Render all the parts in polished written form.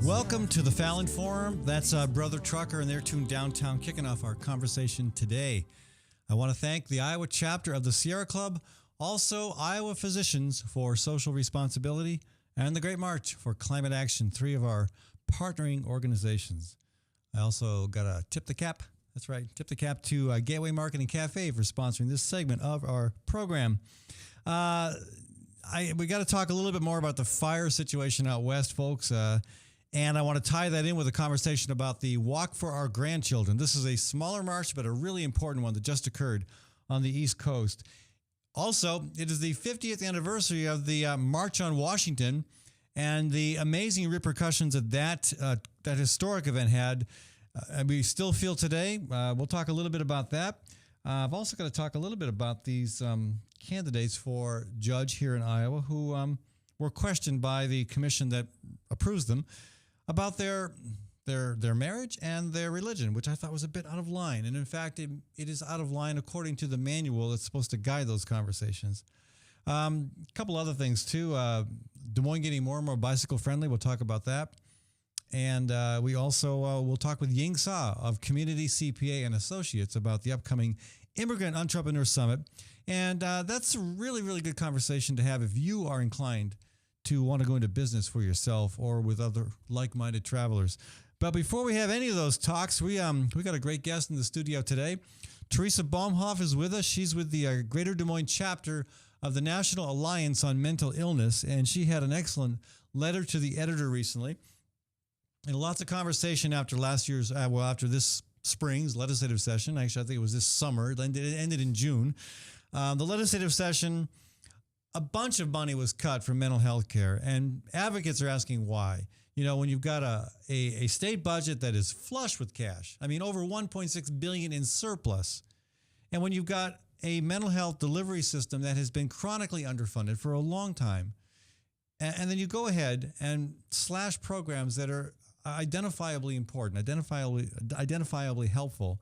Welcome to the Fallon Forum. That's Brother Trucker and their tune Downtown, kicking off our conversation today. I want to thank the Iowa chapter of the Sierra Club, also Iowa Physicians for Social Responsibility, and the Great March for Climate Action, three of our partnering organizations. I also got to tip the cap. That's right, tip the cap to Gateway Marketing Cafe for sponsoring this segment of our program. We got to talk a little bit more about the fire situation out west, folks. And I want to tie that in with a conversation about the Walk for Our Grandchildren. This is a smaller march, but a really important one that just occurred on the East Coast. Also, it is the 50th anniversary of the March on Washington and the amazing repercussions that historic event had. We still feel today. We'll talk a little bit about that. I've also got to talk a little bit about these candidates for judge here in Iowa who were questioned by the commission that approves them about their marriage and their religion, which I thought was a bit out of line. And in fact, it is out of line according to the manual that's supposed to guide those conversations. A couple other things too. Des Moines getting more and more bicycle friendly. We'll talk about that. And we also will talk with Ying Sa of Community CPA and Associates about the upcoming Immigrant Entrepreneur Summit. And that's a really, really good conversation to have if you are inclined to want to go into business for yourself or with other like-minded travelers. But before we have any of those talks, we got a great guest in the studio today. Teresa Baumhoff is with us. She's with the Greater Des Moines chapter of the National Alliance on Mental Illness, and she had an excellent letter to the editor recently. And lots of conversation after last year's, after this spring's legislative session. Actually, I think it was this summer. It ended in June. The legislative session, a bunch of money was cut from mental health care, and advocates are asking why. You know, when you've got a state budget that is flush with cash, I mean, over $1.6 billion in surplus, and when you've got a mental health delivery system that has been chronically underfunded for a long time, and then you go ahead and slash programs that are identifiably important, identifiably helpful,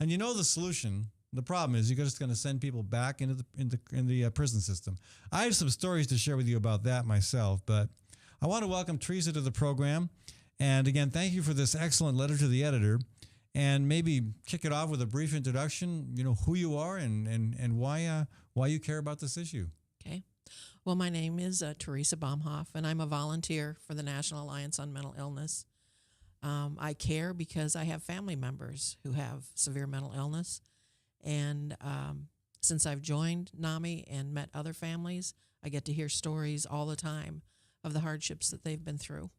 and you know the solution. The problem is you're just going to send people back into the prison system. I have some stories to share with you about that myself, but I want to welcome Teresa to the program. And again, thank you for this excellent letter to the editor. And maybe kick it off with a brief introduction, you know, who you are and why you care about this issue. Okay. Well, my name is Teresa Baumhoff, and I'm a volunteer for the National Alliance on Mental Illness. I care because I have family members who have severe mental illness. And since I've joined NAMI and met other families, I get to hear stories all the time of the hardships that they've been through.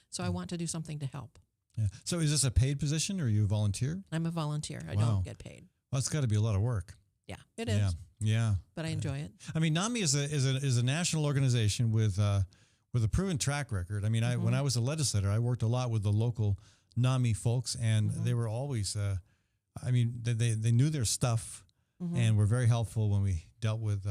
So I want to do something to help. Yeah. So is this a paid position or are you a volunteer? I'm a volunteer. I Wow. don't get paid. Well, it's got to be a lot of work. Yeah, it is. Yeah. But I enjoy it. I mean, NAMI is a national organization with a proven track record. I mean, when I was a legislator, I worked a lot with the local NAMI folks, and they were always they knew their stuff and were very helpful when we dealt with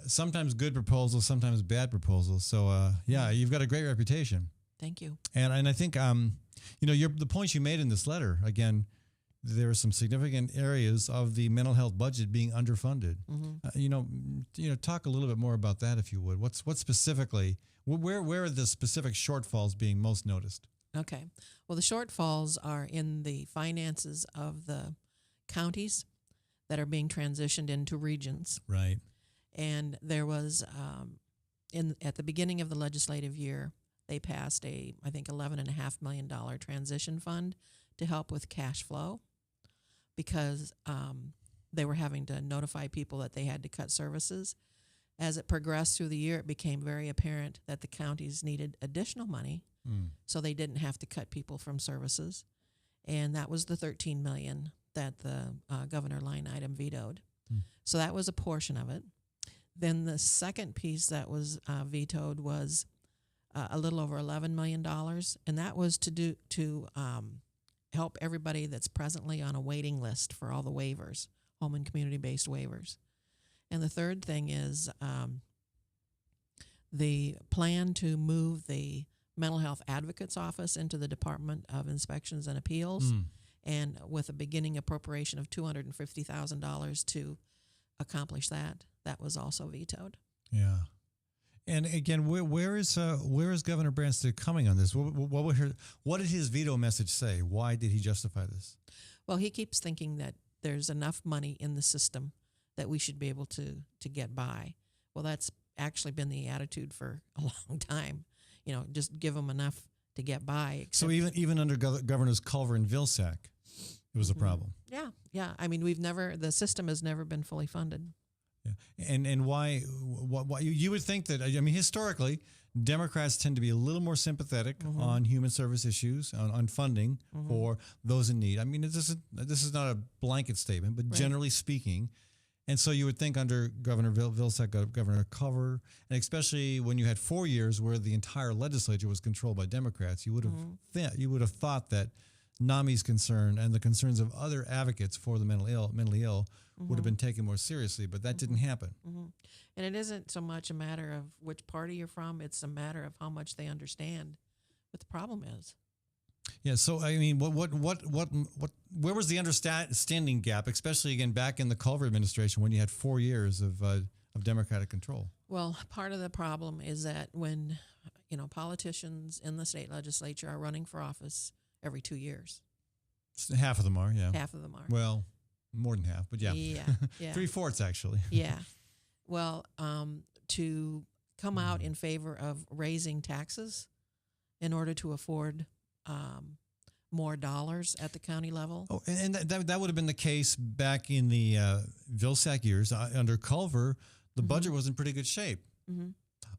sometimes good proposals, sometimes bad proposals. So, you've got a great reputation. Thank you. And I think, the points you made in this letter, again, there are some significant areas of the mental health budget being underfunded. Talk a little bit more about that, if you would. What specifically, where are the specific shortfalls being most noticed? Okay. Well, the shortfalls are in the finances of the counties that are being transitioned into regions. Right. And there was, at the beginning of the legislative year, they passed I think $11.5 million transition fund to help with cash flow because they were having to notify people that they had to cut services. As it progressed through the year, it became very apparent that the counties needed additional money. So they didn't have to cut people from services. And that was the $13 million that the governor line item vetoed. So that was a portion of it. Then the second piece that was vetoed was a little over $11 million, and that was to help everybody that's presently on a waiting list for all the waivers, home and community-based waivers. And the third thing is the plan to move the Mental Health Advocates Office into the Department of Inspections and Appeals, and with a beginning appropriation of $250,000 to accomplish that. That was also vetoed. Yeah. And again, where is Governor Branstad coming on this? What did his veto message say? Why did he justify this? Well, he keeps thinking that there's enough money in the system that we should be able to get by. Well, that's actually been the attitude for a long time. Just give them enough to get by. So even under Governors Culver and Vilsack, it was a problem. Yeah. I mean, the system has never been fully funded. Yeah. And why you would think that, I mean, historically, Democrats tend to be a little more sympathetic on human service issues, on funding for those in need. I mean, this is not a blanket statement, but generally speaking. And so you would think under Governor Vilsack, Governor Culver, and especially when you had 4 years where the entire legislature was controlled by Democrats, you would have thought that NAMI's concern and the concerns of other advocates for the mentally ill would have been taken more seriously, but that didn't happen. And it isn't so much a matter of which party you're from; it's a matter of how much they understand what the problem is. Yeah. So I mean, where was the understanding gap, especially again back in the Culver administration when you had 4 years of Democratic control? Well, part of the problem is that when politicians in the state legislature are running for office every 2 years, half of them are. Yeah. Half of them are. Well, more than half, but yeah. Yeah. 3/4 actually. Yeah. Well, to come out in favor of raising taxes in order to afford more dollars at the county level. Oh, and that would have been the case back in the Vilsack years. Under Culver, the budget was in pretty good shape.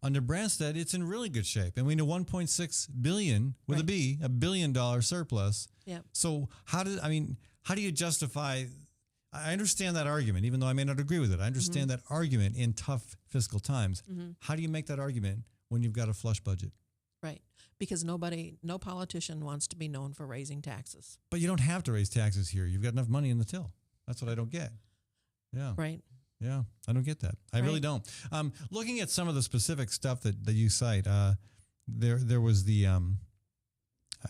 Under Branstad, it's in really good shape. And we know $1.6 billion with a B, $1 billion surplus. Yeah. So how do you justify? I understand that argument, even though I may not agree with it. I understand that argument in tough fiscal times. How do you make that argument when you've got a flush budget? Right. Because no politician wants to be known for raising taxes. But you don't have to raise taxes here. You've got enough money in the till. That's what I don't get. Yeah. Right. Yeah. I don't get that. I really don't. Looking at some of the specific stuff that you cite, there was the,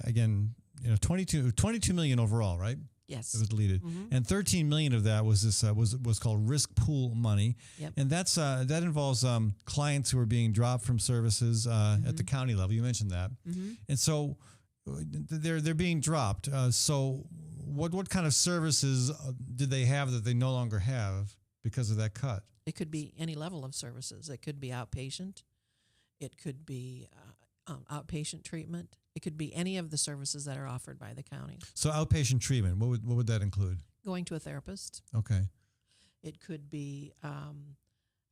again, 22 million overall, right? Yes. It was deleted, and 13 million of that was this was called risk pool money, and that involves clients who are being dropped from services at the county level. You mentioned that, and so they're being dropped. So what kind of services did they have that they no longer have because of that cut? It could be any level of services. It could be outpatient. It could be outpatient treatment. It could be any of the services that are offered by the county. So outpatient treatment, what would that include? Going to a therapist. Okay. It could be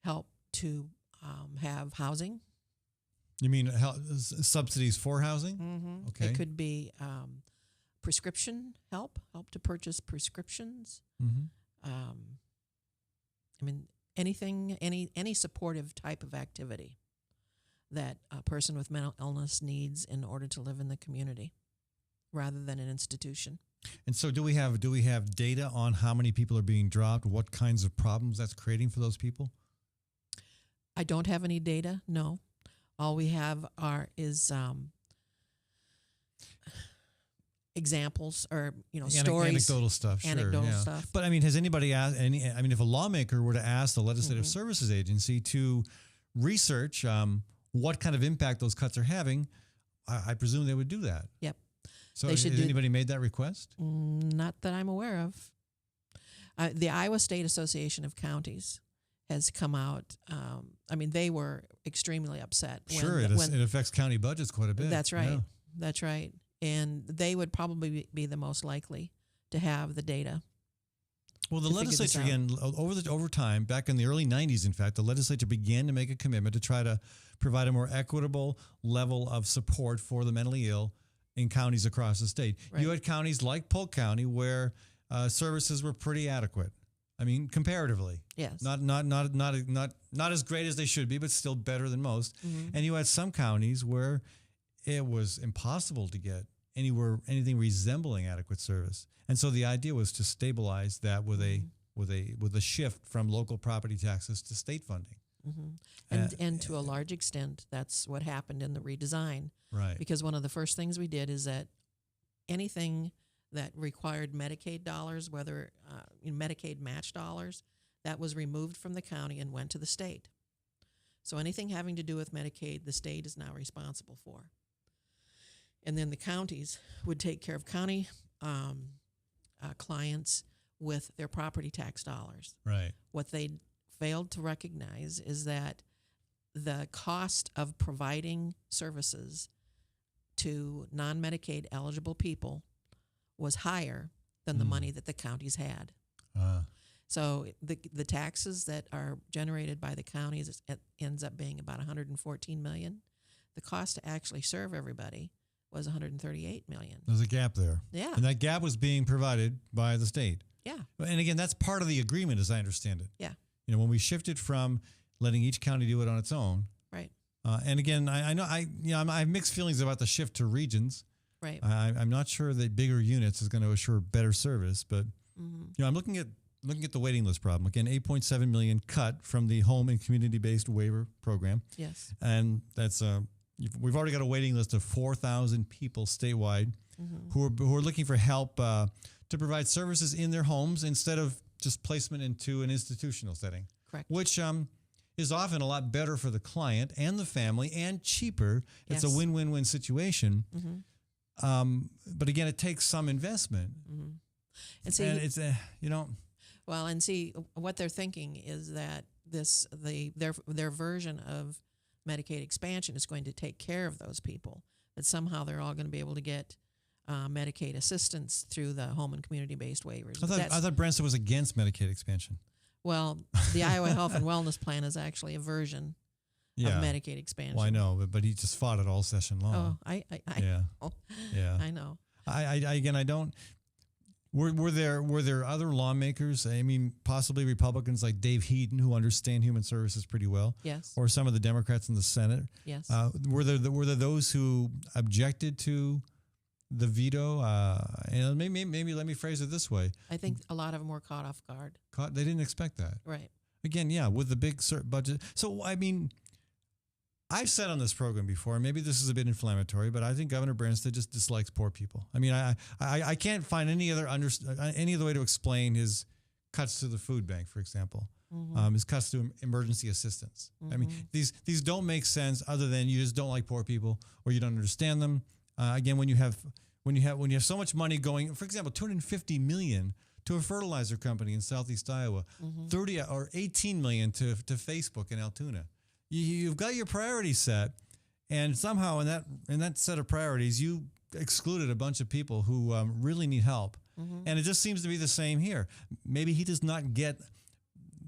help to have housing. You mean subsidies for housing? Okay. It could be prescription help to purchase prescriptions. I mean, anything, any supportive type of activity that a person with mental illness needs in order to live in the community rather than an institution. And so do we have data on how many people are being dropped, what kinds of problems that's creating for those people? I don't have any data, no. All we have is examples or stories, anecdotal stuff, stuff. But I mean, has anybody asked if a lawmaker were to ask the Legislative Services Agency to research what kind of impact those cuts are having, I presume they would do that. Yep. So has anybody made that request? Not that I'm aware of. The Iowa State Association of Counties has come out. They were extremely upset. It affects county budgets quite a bit. That's right. Yeah. That's right. And they would probably be the most likely to have the data. Well, the legislature, again, over time, back in the early 90s, in fact, the legislature began to make a commitment to try to provide a more equitable level of support for the mentally ill in counties across the state. Right. You had counties like Polk County where services were pretty adequate. I mean, comparatively. Yes. Not as great as they should be, but still better than most. And you had some counties where it was impossible to get anything resembling adequate service. And so the idea was to stabilize that with a shift from local property taxes to state funding. And to a large extent, that's what happened in the redesign. Right. Because one of the first things we did is that anything that required Medicaid dollars, whether Medicaid match dollars, that was removed from the county and went to the state. So anything having to do with Medicaid, the state is now responsible for. And then the counties would take care of county clients with their property tax dollars. Right. What they failed to recognize is that the cost of providing services to non-Medicaid eligible people was higher than the money that the counties had. So the taxes that are generated by the counties, it ends up being about $114 million. The cost to actually serve everybody was $138 million. There's a gap there. Yeah. And that gap was being provided by the state. Yeah. And again, that's part of the agreement, as I understand it. Yeah. You know, when we shifted from letting each county do it on its own. Right. And again, I know I have mixed feelings about the shift to regions. Right. I'm not sure that bigger units is going to assure better service, but I'm looking at the waiting list problem. Again, 8.7 million cut from the home and community-based waiver program. Yes. And that's we've already got a waiting list of 4,000 people statewide who are looking for help to provide services in their homes instead of just placement into an institutional setting. Correct. Which is often a lot better for the client and the family and cheaper. It's a win-win-win situation. But again, it takes some investment. And see, it's well, and see what they're thinking is that their version of Medicaid expansion is going to take care of those people. That somehow they're all going to be able to get Medicaid assistance through the home and community-based waivers. I thought Branson was against Medicaid expansion. Well, the Iowa Health and Wellness Plan is actually a version of Medicaid expansion. Well, I know, but he just fought it all session long. Oh, I know. I don't. Were there other lawmakers? I mean, possibly Republicans like Dave Heaton, who understand human services pretty well. Yes. Or some of the Democrats in the Senate. Yes. Were there those who objected to the veto? And maybe let me phrase it this way. I think a lot of them were caught off guard. They didn't expect that. Right. Again, with the big budget. So I mean, I've said on this program before, and maybe this is a bit inflammatory, but I think Governor Branstad just dislikes poor people. I mean, I can't find any other way to explain his cuts to the food bank, for example, his cuts to emergency assistance. I mean, these don't make sense other than you just don't like poor people or you don't understand them. Again, when you have so much money going, for example, $250 million to a fertilizer company in Southeast Iowa, 30 or 18 million to Facebook in Altoona. You've got your priorities set, and somehow in that set of priorities, you excluded a bunch of people who really need help. And it just seems to be the same here. Maybe he does not get,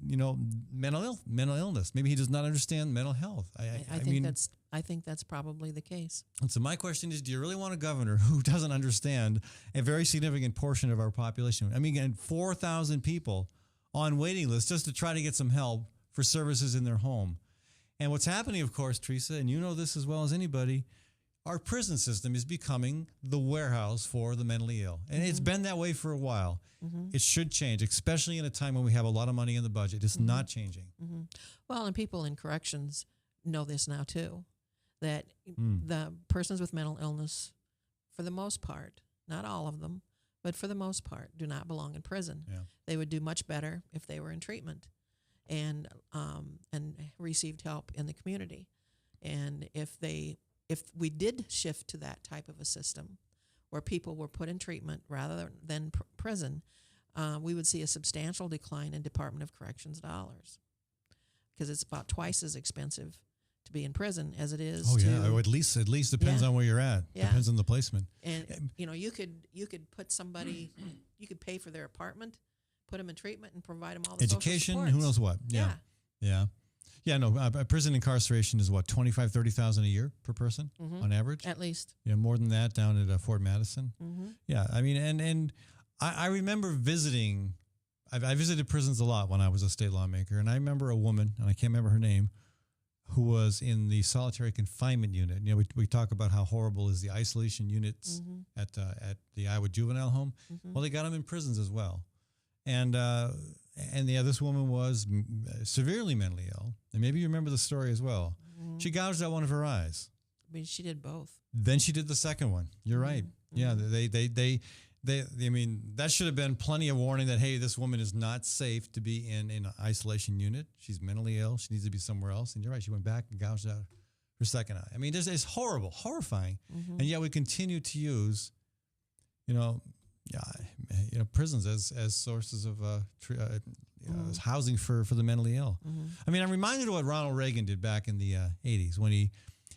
mental illness. Maybe he does not understand mental health. I think that's probably the case. And so my question is, do you really want a governor who doesn't understand a very significant portion of our population? I mean, again, 4,000 people on waiting lists just to try to get some help for services in their home. And what's happening, of course, Teresa, and you know this as well as anybody, our prison system is becoming the warehouse for the mentally ill. And it's been that way for a while. It should change, especially in a time when we have a lot of money in the budget. It's not changing. Well, and people in corrections know this now too, that the persons with mental illness, for the most part, not all of them, but for the most part, do not belong in prison. Yeah. They would do much better if they were in treatment and received help in the community. And if we did shift to that type of a system where people were put in treatment rather than prison, we would see a substantial decline in Department of Corrections dollars, because it's about twice as expensive to be in prison as it is. Oh yeah, or at least depends on where you're at. Yeah. Depends on the placement. And you could put somebody, you could pay for their apartment, put them in treatment, and provide them all the education. social supports. Who knows what? Yeah. No, prison incarceration is what, $25,000-$30,000 a year per person on average. At least. Yeah, more than that down at Fort Madison. Yeah, I mean, and I remember visiting. I visited prisons a lot when I was a state lawmaker, and I remember a woman, and I can't remember her name, who was in the solitary confinement unit. You know, we talk about how horrible is the isolation units at the Iowa Juvenile Home. Well, they got them in prisons as well, and this woman was severely mentally ill, and maybe you remember the story as well. She gouged out one of her eyes. I mean, she did both. Then she did the second one. You're right. Yeah, I mean, that should have been plenty of warning that, hey, this woman is not safe to be in an isolation unit. She's mentally ill. She needs to be somewhere else. And you're right. She went back and gouged out her second eye. I mean, it's horrible, horrifying. And yet we continue to use, prisons as sources of as housing for the mentally ill. I mean, I'm reminded of what Ronald Reagan did back in the 80s when he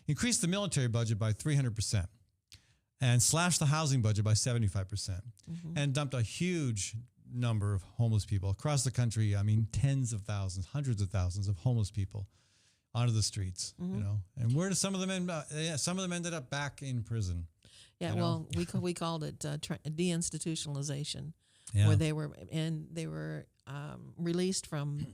increased the military budget by 300%. And slashed the housing budget by 75% and dumped a huge number of homeless people across the country. I mean, tens of thousands, hundreds of thousands of homeless people onto the streets, And where did some of them end up? Yeah, some of them ended up back in prison. Yeah, well, we called it deinstitutionalization, Yeah. where they were released from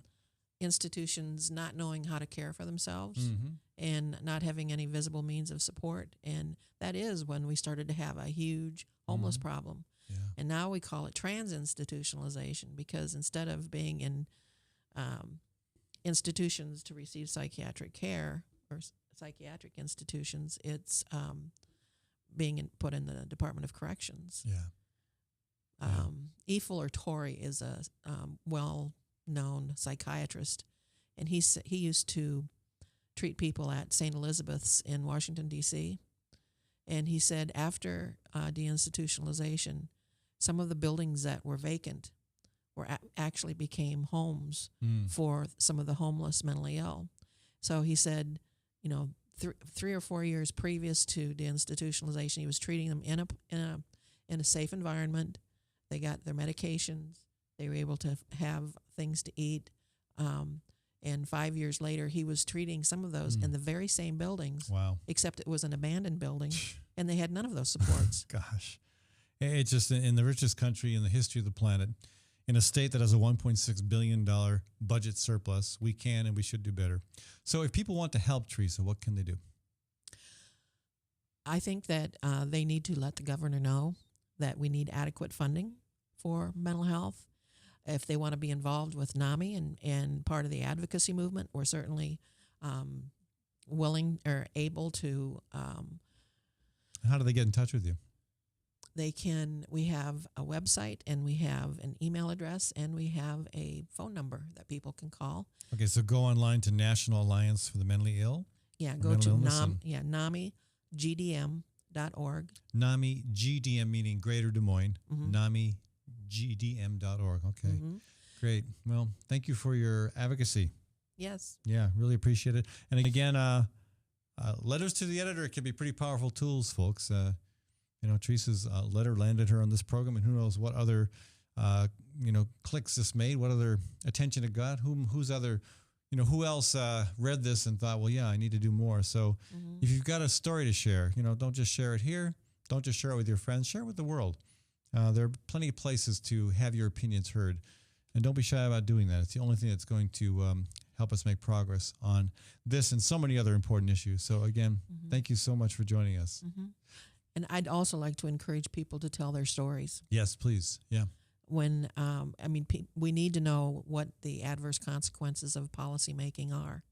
institutions not knowing how to care for themselves and not having any visible means of support. And that is when we started to have a huge homeless problem. Yeah. And now we call it trans-institutionalization, because instead of being in institutions to receive psychiatric care or psychiatric institutions, it's being put in the Department of Corrections. Yeah. E. Fuller Torrey is a well-known psychiatrist, and he used to treat people at St. Elizabeth's in Washington, D.C., and he said after deinstitutionalization, some of the buildings that were vacant actually became homes for some of the homeless mentally ill. So he said, 3 or 4 years previous to deinstitutionalization, he was treating them in a safe environment. They got their medications. They were able to have things to eat. And 5 years later, he was treating some of those in the very same buildings. Wow. Except it was an abandoned building, and they had none of those supports. Gosh. It's just in the richest country in the history of the planet, in a state that has a $1.6 billion budget surplus, we can and we should do better. So if people want to help, Teresa, what can they do? I think that they need to let the governor know that we need adequate funding for mental health. If they want to be involved with NAMI and part of the advocacy movement, we're certainly willing or able to. How do they get in touch with you? We have a website, and we have an email address, and we have a phone number that people can call. Okay, so go online to National Alliance for the Mentally Ill. Yeah, go to NAMIGDM.org. NAMI GDM, meaning Greater Des Moines. NAMIGDM.org. Okay, great. Well, thank you for your advocacy. Yes. Yeah, really appreciate it. And again, letters to the editor can be pretty powerful tools, folks. Teresa's letter landed her on this program, and who knows what other, clicks this made, what other attention it got, who else read this and thought, well, yeah, I need to do more. So if you've got a story to share, don't just share it here. Don't just share it with your friends. Share it with the world. There are plenty of places to have your opinions heard, and don't be shy about doing that. It's the only thing that's going to help us make progress on this and so many other important issues. So again, thank you so much for joining us. And I'd also like to encourage people to tell their stories. Yes, please. Yeah. When, we need to know what the adverse consequences of policymaking are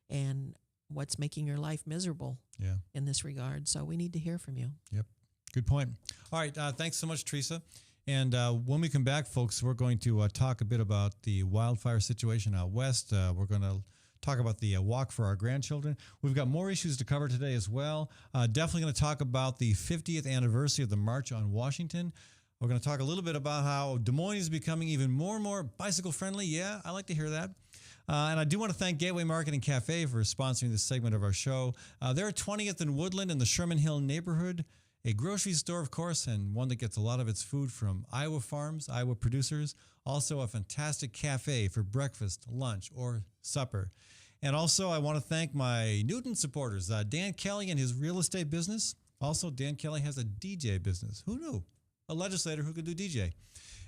and what's making your life miserable in this regard. So we need to hear from you. Yep. Good point. All right. Thanks so much, Teresa. And when we come back, folks, we're going to talk a bit about the wildfire situation out west. We're going to talk about the walk for our grandchildren. We've got more issues to cover today as well. Definitely going to talk about the 50th anniversary of the March on Washington. We're going to talk a little bit about how Des Moines is becoming even more and more bicycle friendly. Yeah, I like to hear that. And I do want to thank Gateway Market and Cafe for sponsoring this segment of our show. They're at 20th and Woodland in the Sherman Hill neighborhood. A grocery store, of course, and one that gets a lot of its food from Iowa farms, Iowa producers. Also a fantastic cafe for breakfast, lunch, or supper. And also, I want to thank my Newton supporters, Dan Kelly and his real estate business. Also, Dan Kelly has a DJ business. Who knew? A legislator who could do DJ.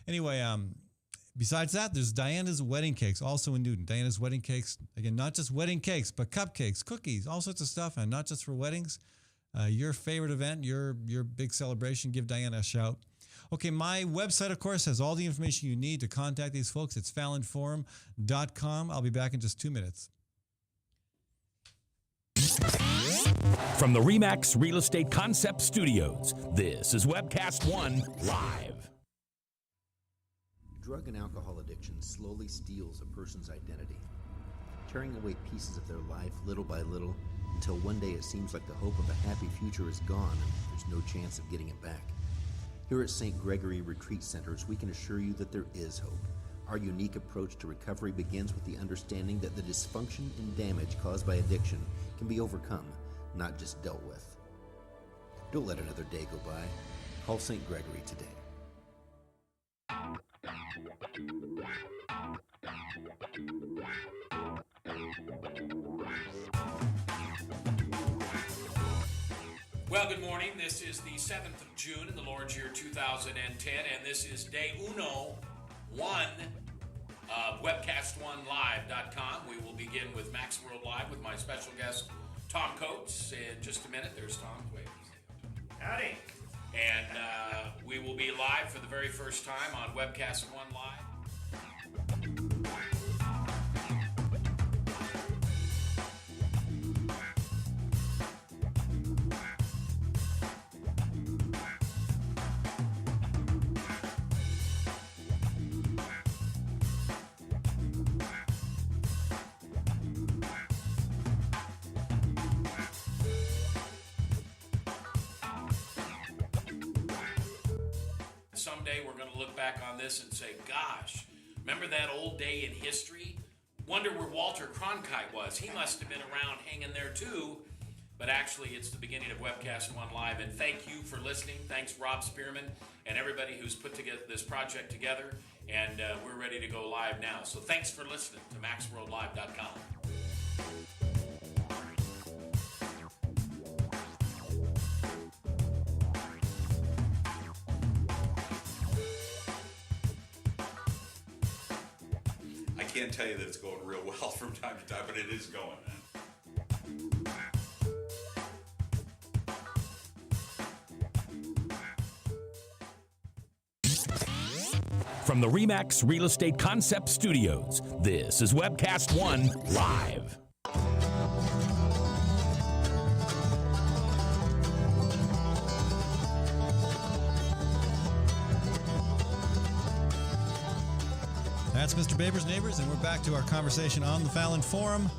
Anyway, besides that, there's Diana's Wedding Cakes, also in Newton. Diana's Wedding Cakes, again, not just wedding cakes, but cupcakes, cookies, all sorts of stuff, and not just for weddings. Your favorite event, your big celebration, give Diana a shout. Okay, my website, of course, has all the information you need to contact these folks. It's fallonforum.com. I'll be back in just 2 minutes. From the RE/MAX Real Estate Concept Studios, this is Webcast One Live. Drug and alcohol addiction slowly steals a person's identity, tearing away pieces of their life little by little until one day it seems like the hope of a happy future is gone and there's no chance of getting it back. Here at St. Gregory Retreat Centers, we can assure you that there is hope. Our unique approach to recovery begins with the understanding that the dysfunction and damage caused by addiction can be overcome, not just dealt with. Don't let another day go by. Call St. Gregory today. Well, good morning. This is the 7th of June in the Lord's year 2010, and this is day one of webcast1live.com. We will begin with Max World Live with my special guest, Tom Coates. In just a minute, there's Tom. Wait. Howdy. And we will be live for the very first time on Webcast One Live. Someday we're going to look back on this and say, gosh, remember that old day in history? Wonder where Walter Cronkite was. He must have been around hanging there too. But actually, it's the beginning of Webcast One Live. And thank you for listening. Thanks, Rob Spearman, and everybody who's put together this project together. And we're ready to go live now. So thanks for listening to MaxWorldLive.com. I can't tell you that it's going real well from time to time, but it is going. From the RE/MAX Real Estate Concept Studios, this is Webcast One Live. That's Mr. Baber's Neighbors, and we're back to our conversation on the Fallon Forum.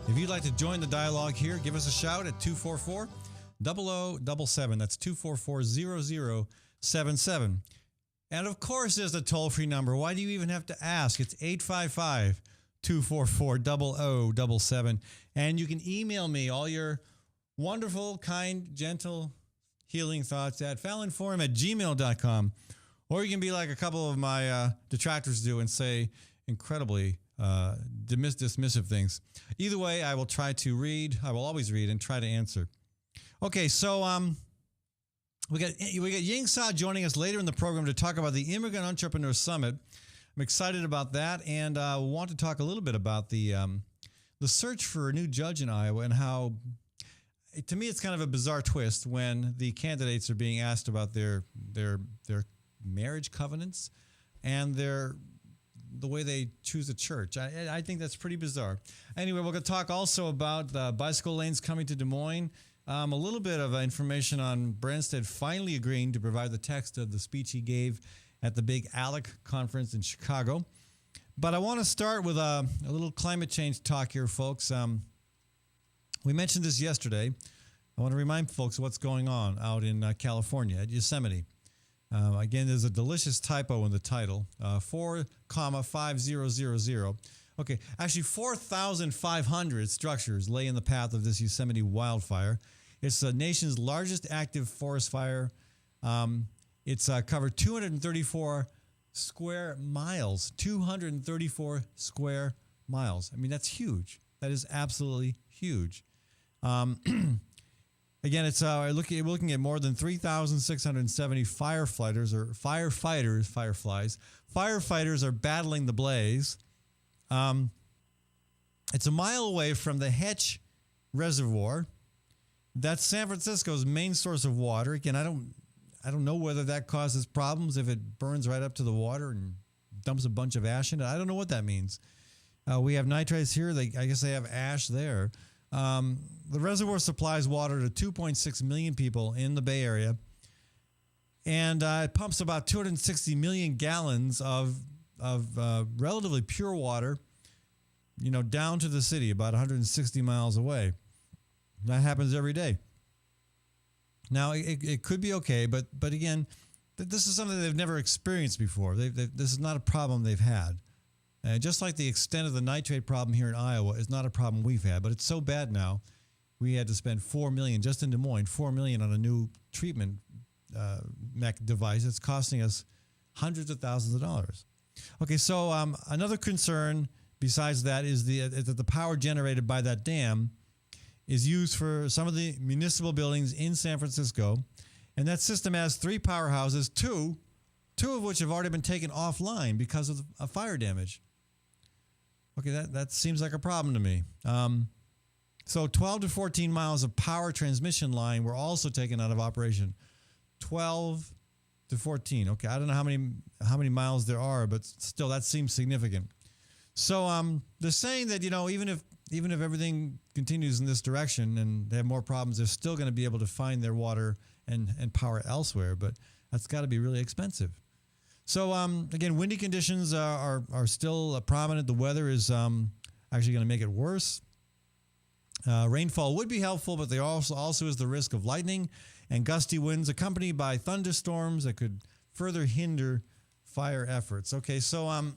If you'd like to join the dialogue here, give us a shout at 244-0077. That's 244-0077. And of course, there's a toll-free number. Why do you even have to ask? It's 855-244-0077. And you can email me all your wonderful, kind, gentle, healing thoughts at fallonforum@gmail.com. Or you can be like a couple of my detractors do and say incredibly dismissive things. Either way, I will try to read. I will always read and try to answer. Okay, so we got Ying Sa joining us later in the program to talk about the Immigrant Entrepreneur Summit. I'm excited about that, and want to talk a little bit about the search for a new judge in Iowa and how, to me, it's kind of a bizarre twist when the candidates are being asked about their marriage covenants and the way they choose a church. I think that's pretty bizarre. Anyway, we're going to talk also about the bicycle lanes coming to Des Moines. A little bit of information on Branstad finally agreeing to provide the text of the speech he gave at the big ALEC conference in Chicago. But I want to start with a little climate change talk here, folks. We mentioned this yesterday. I want to remind folks of what's going on out in California at Yosemite. Again, there's a delicious typo in the title, 4,5000. Okay, actually 4,500 structures lay in the path of this Yosemite wildfire. It's the nation's largest active forest fire. It's covered 234 square miles. 234 square miles. I mean, that's huge. That is absolutely huge. Again, it's looking at more than 3,670 firefighters. Firefighters are battling the blaze. It's a mile away from the Hetch Reservoir. That's San Francisco's main source of water. Again, I don't know whether that causes problems if it burns right up to the water and dumps a bunch of ash in it. I don't know what that means. We have nitrates here. I guess they have ash there. The reservoir supplies water to 2.6 million people in the Bay Area, and it pumps about 260 million gallons of relatively pure water, down to the city about 160 miles away. That happens every day. Now, it could be okay, but again, this is something they've never experienced before. This is not a problem they've had. Just like the extent of the nitrate problem here in Iowa is not a problem we've had, but it's so bad now, we had to spend $4 million just in Des Moines, $4 million on a new treatment device. It's costing us hundreds of thousands of dollars. Okay, so another concern besides that is that the power generated by that dam is used for some of the municipal buildings in San Francisco. And that system has 3 powerhouses, two of which have already been taken offline because of fire damage. Okay, that seems like a problem to me. So 12 to 14 miles of power transmission line were also taken out of operation. 12 to 14. Okay, I don't know how many miles there are, but still that seems significant. So they're saying that, even if everything continues in this direction and they have more problems, they're still going to be able to find their water and power elsewhere, but that's got to be really expensive. So again, windy conditions are still prominent. The weather is actually going to make it worse. Rainfall would be helpful, but there also is the risk of lightning and gusty winds accompanied by thunderstorms that could further hinder fire efforts. Okay, so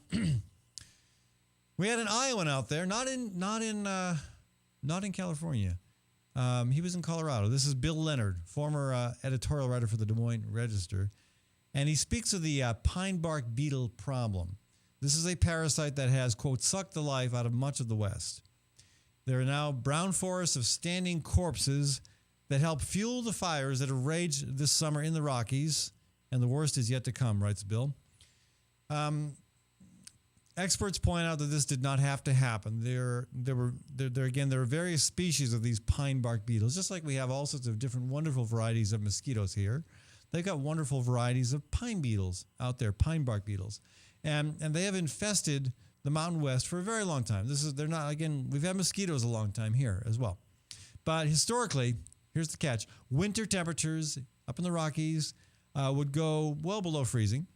we had an Iowan out there, not in California. He was in Colorado. This is Bill Leonard, former editorial writer for the Des Moines Register, and he speaks of the pine bark beetle problem. This is a parasite that has, quote, sucked the life out of much of the West. There are now brown forests of standing corpses that help fuel the fires that have raged this summer in the Rockies, and the worst is yet to come, writes Bill. Experts point out that this did not have to happen. There are various species of these pine bark beetles, just like we have all sorts of different wonderful varieties of mosquitoes here. They've got wonderful varieties of pine beetles out there, pine bark beetles, and they have infested the Mountain West for a very long time. We've had mosquitoes a long time here as well, but historically, here's the catch: winter temperatures up in the Rockies would go well below freezing.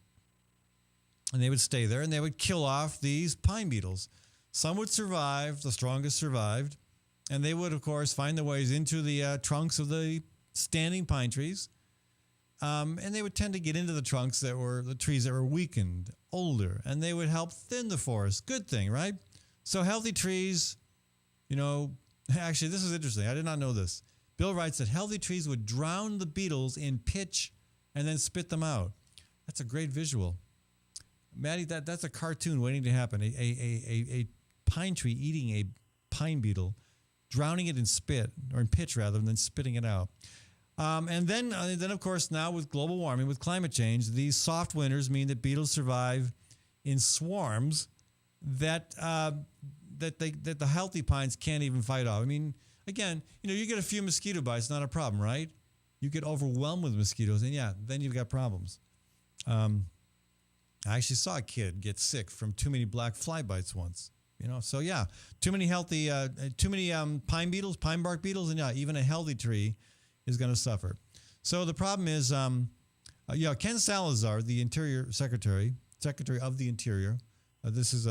And they would stay there, and they would kill off these pine beetles. Some would survive, the strongest survived, and they would, of course, find their ways into the trunks of the standing pine trees. And they would tend to get into the trees that were weakened, older, and they would help thin the forest. Good thing, right? So healthy trees, actually, this is interesting. I did not know this. Bill writes that healthy trees would drown the beetles in pitch and then spit them out. That's a great visual. Maddie, that's a cartoon waiting to happen. A pine tree eating a pine beetle, drowning it in spit, or in pitch rather, and then spitting it out. And then of course, now with global warming, with climate change, these soft winters mean that beetles survive in swarms that the healthy pines can't even fight off. I mean, again, you get a few mosquito bites, not a problem, right? You get overwhelmed with mosquitoes, and then you've got problems. I actually saw a kid get sick from too many black fly bites once. So too many pine beetles, pine bark beetles, and even a healthy tree is going to suffer. So the problem is, Ken Salazar, the Interior Secretary of the Interior, this is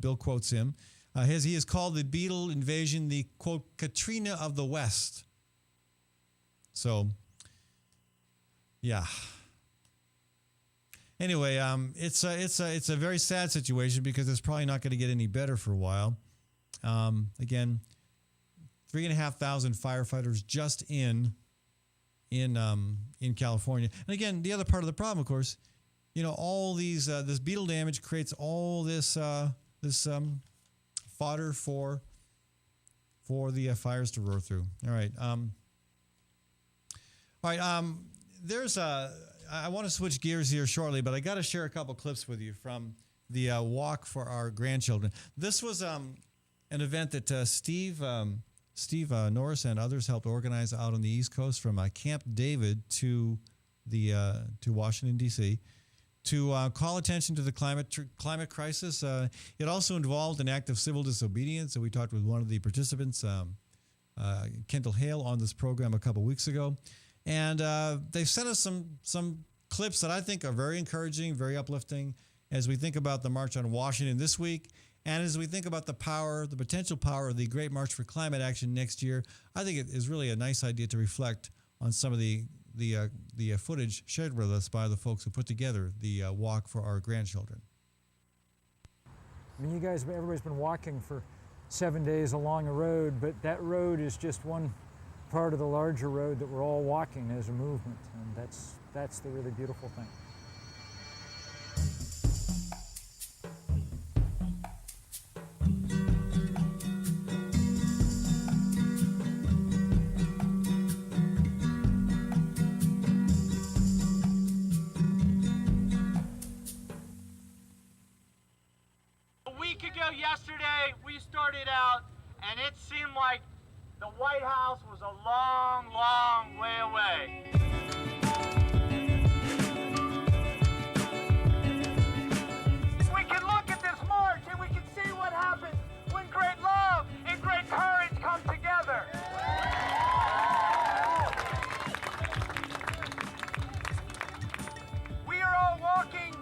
Bill quotes him. He has called the beetle invasion the, quote, Katrina of the West. So, yeah. Anyway, it's a very sad situation because it's probably not going to get any better for a while. Again, 3,500 firefighters just in California. And again, the other part of the problem, of course, all these this beetle damage creates all this fodder for the fires to roar through. All right. There's I want to switch gears here shortly, but I got to share a couple clips with you from the Walk for Our Grandchildren. This was an event that Steve Norris and others helped organize out on the East Coast from Camp David to Washington, D.C., to call attention to the climate crisis. It also involved an act of civil disobedience. So we talked with one of the participants, Kendall Hale on this program a couple weeks ago. And they've sent us some clips that I think are very encouraging, very uplifting as we think about the March on Washington this week. And as we think about the potential power of the Great March for Climate Action next year, I think it is really a nice idea to reflect on some of the footage shared with us by the folks who put together the Walk for Our Grandchildren. I mean, everybody's been walking for 7 days along a road, but that road is just one part of the larger road that we're all walking as a movement, and that's the really beautiful thing. Yesterday we started out and it seemed like the White House was a long, long way away. We can look at this march and we can see what happens when great love and great courage come together. We are all walking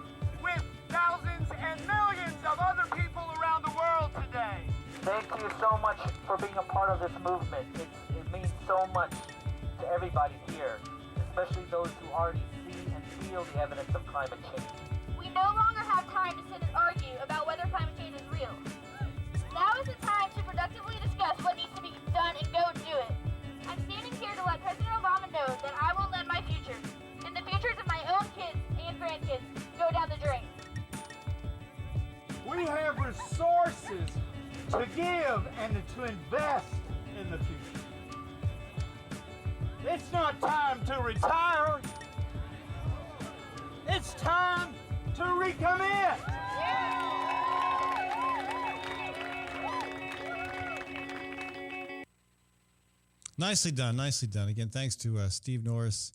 with thousands and millions of other people around the world today. Thank you so much for being a part of this movement. It means so much to everybody here, especially those who already see and feel the evidence of climate change. We no longer have time to sit and argue about whether climate change is real. Now is the time to productively discuss what needs to be done and go do it. I'm standing here to let President Obama know that I won't let my future, and the futures of my own kids and grandkids, go down the drain. We have resources to give and to invest in the future. It's not time to retire. It's time to recommit. Nicely done, nicely done. Again, thanks to Steve Norris,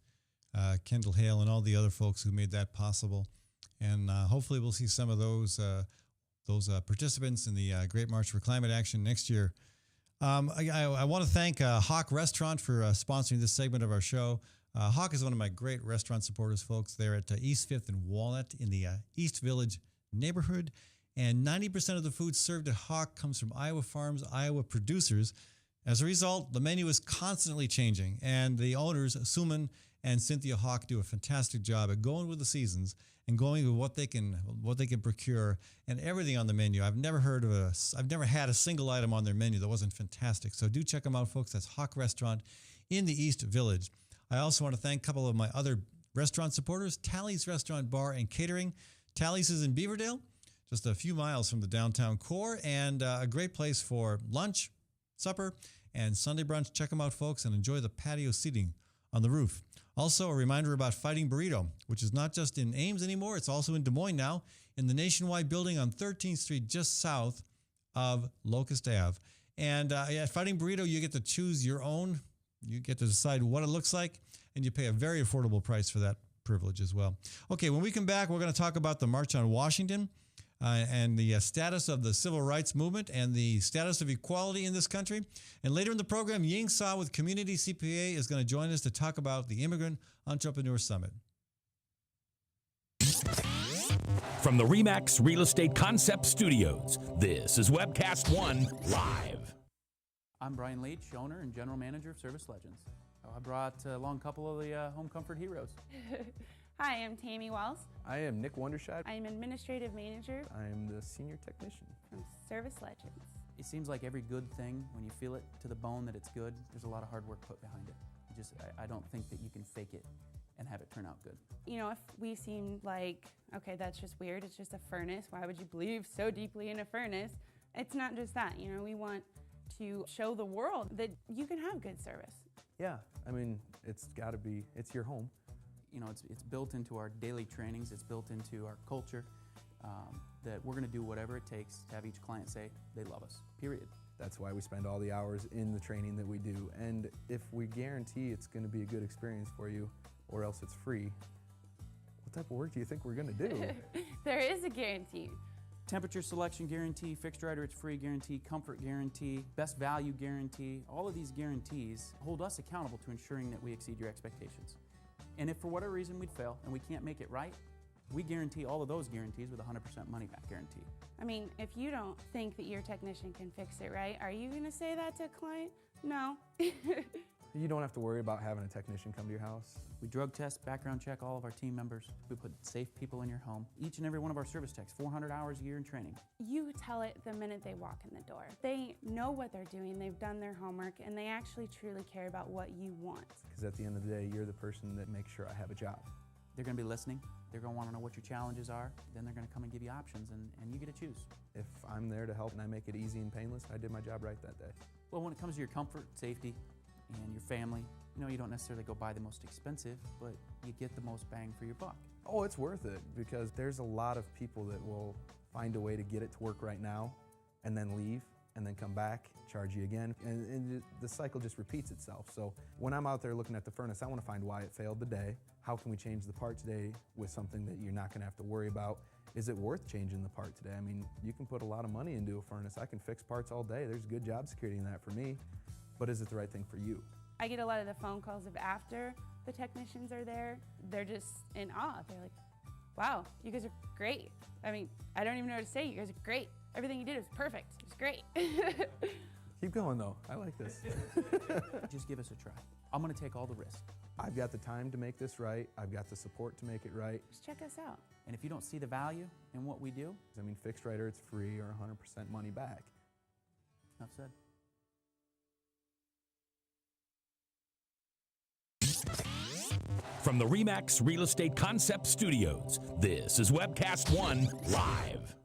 Kendall Hale, and all the other folks who made that possible. And hopefully we'll see some of those participants in the Great March for Climate Action next year. I want to thank Hawk Restaurant for sponsoring this segment of our show. Hawk is one of my great restaurant supporters, folks. They're at East 5th and Walnut in the East Village neighborhood. And 90% of the food served at Hawk comes from Iowa farms, Iowa producers. As a result, the menu is constantly changing. And the owners, Suman and Cynthia Hawk, do a fantastic job at going with the seasons and going with what they can procure and everything on the menu. I've never had a single item on their menu that wasn't fantastic. So do check them out, folks. That's Hawk Restaurant in the East Village. I also want to thank a couple of my other restaurant supporters, Tally's Restaurant Bar and Catering. Tally's is in Beaverdale, just a few miles from the downtown core, and a great place for lunch, supper, and Sunday brunch. Check them out, folks, and enjoy the patio seating on the roof. Also, a reminder about Fighting Burrito, which is not just in Ames anymore, it's also in Des Moines now, in the Nationwide building on 13th Street, just south of Locust Ave. And at Fighting Burrito, you get to choose your own. You get to decide what it looks like, and you pay a very affordable price for that privilege as well. Okay, when we come back, we're going to talk about the March on Washington and the status of the civil rights movement and the status of equality in this country. And later in the program, Ying Sa with Community CPA is going to join us to talk about the Immigrant Entrepreneur Summit. From the RE/MAX Real Estate Concept Studios, this is Webcast One Live. I'm Brian Leach, owner and general manager of Service Legends. I brought along a couple of the home comfort heroes. Hi, I'm Tammy Wells. I am Nick Wondershad. I am administrative manager. I am the senior technician from Service Legends. It seems like every good thing, when you feel it to the bone that it's good, there's a lot of hard work put behind it. I don't think that you can fake it and have it turn out good. You know, if we seem like, okay, that's just weird, it's just a furnace, why would you believe so deeply in a furnace? It's not just that, you know, we want to show the world that you can have good service. Yeah, I mean, it's your home. You know, it's built into our daily trainings, it's built into our culture, that we're gonna do whatever it takes to have each client say they love us, period. That's why we spend all the hours in the training that we do. And if we guarantee it's gonna be a good experience for you, or else it's free, what type of work do you think we're gonna do? There is a guarantee. Temperature selection guarantee, fixed right or it's free guarantee, comfort guarantee, best value guarantee. All of these guarantees hold us accountable to ensuring that we exceed your expectations. And if for whatever reason we'd fail and we can't make it right, we guarantee all of those guarantees with a 100% money back guarantee. I mean, if you don't think that your technician can fix it right, are you going to say that to a client? No. You don't have to worry about having a technician come to your house. We drug test, background check all of our team members. We put safe people in your home. Each and every one of our service techs, 400 hours a year in training. You tell it the minute they walk in the door. They know what they're doing, they've done their homework, and they actually truly care about what you want. Because at the end of the day, you're the person that makes sure I have a job. They're going to be listening. They're going to want to know what your challenges are. Then they're going to come and give you options, and you get to choose. If I'm there to help and I make it easy and painless, I did my job right that day. Well, when it comes to your comfort, safety, and your family, you don't necessarily go buy the most expensive, but you get the most bang for your buck. Oh, it's worth it because there's a lot of people that will find a way to get it to work right now and then leave and then come back, charge you again, and the cycle just repeats itself. So when I'm out there looking at the furnace, I want to find why it failed today. How can we change the part today with something that you're not going to have to worry about? Is it worth changing the part today? I mean, you can put a lot of money into a furnace. I can fix parts all day. There's good job security in that for me, but is it the right thing for you? I get a lot of the phone calls of after the technicians are there. They're just in awe. They're like, wow, you guys are great. I mean, I don't even know what to say. You guys are great. Everything you did was perfect. It was great. Keep going though. I like this. Just give us a try. I'm going to take all the risk. I've got the time to make this right. I've got the support to make it right. Just check us out. And if you don't see the value in what we do, I mean, fixed right or it's free or 100% money back. enough said. From the RE/MAX Real Estate Concept Studios, this is Webcast One Live.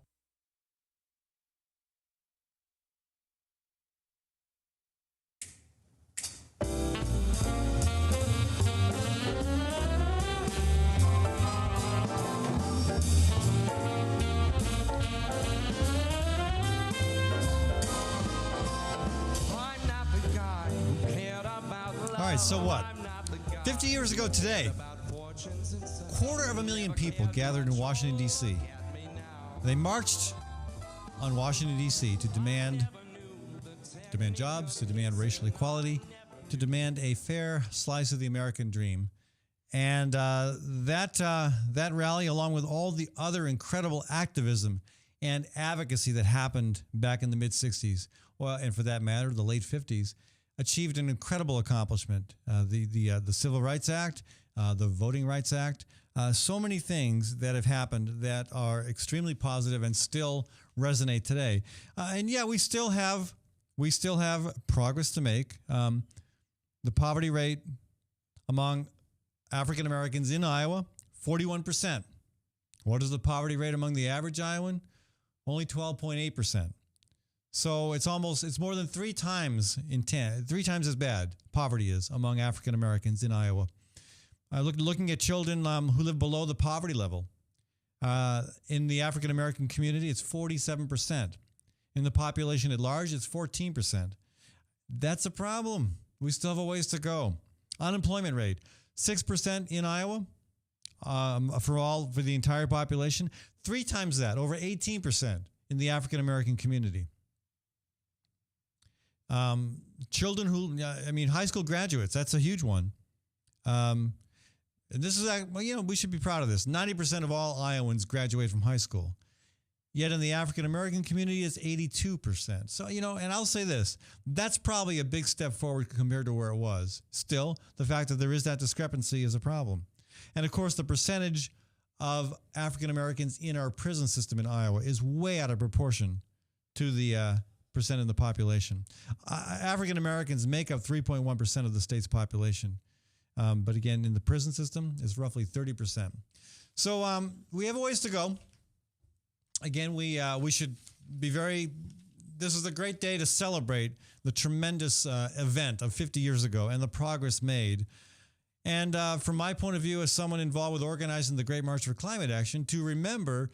All right, so what? 50 years ago today, 250,000 people gathered in Washington, D.C. They marched on Washington, D.C. to demand jobs, to demand racial equality, to demand a fair slice of the American dream. And that rally, along with all the other incredible activism and advocacy that happened back in the mid-'60s, well, and for that matter, the late 50s, achieved an incredible accomplishment. The Civil Rights Act, the Voting Rights Act, so many things that have happened that are extremely positive and still resonate today. And yeah, we still have progress to make. The poverty rate among African Americans in Iowa, 41%. What is the poverty rate among the average Iowan? Only 12.8%. So it's more than three times as bad poverty is among African Americans in Iowa. Looking at children who live below the poverty level. In the African American community, it's 47%. In the population at large, it's 14%. That's a problem. We still have a ways to go. Unemployment rate, 6% in Iowa for the entire population. 3 times that, over 18% in the African American community. Children high school graduates, that's a huge one. And this is, we should be proud of this. 90% of all Iowans graduate from high school. Yet in the African American community, it's 82%. So, and I'll say this, that's probably a big step forward compared to where it was. Still, the fact that there is that discrepancy is a problem. And of course, the percentage of African Americans in our prison system in Iowa is way out of proportion to the percent in the population. African Americans make up 3.1% of the state's population. But again, in the prison system, it's roughly 30%. So we have a ways to go. Again, we should be this is a great day to celebrate the tremendous event of 50 years ago and the progress made. And from my point of view, as someone involved with organizing the Great March for Climate Action, to remember,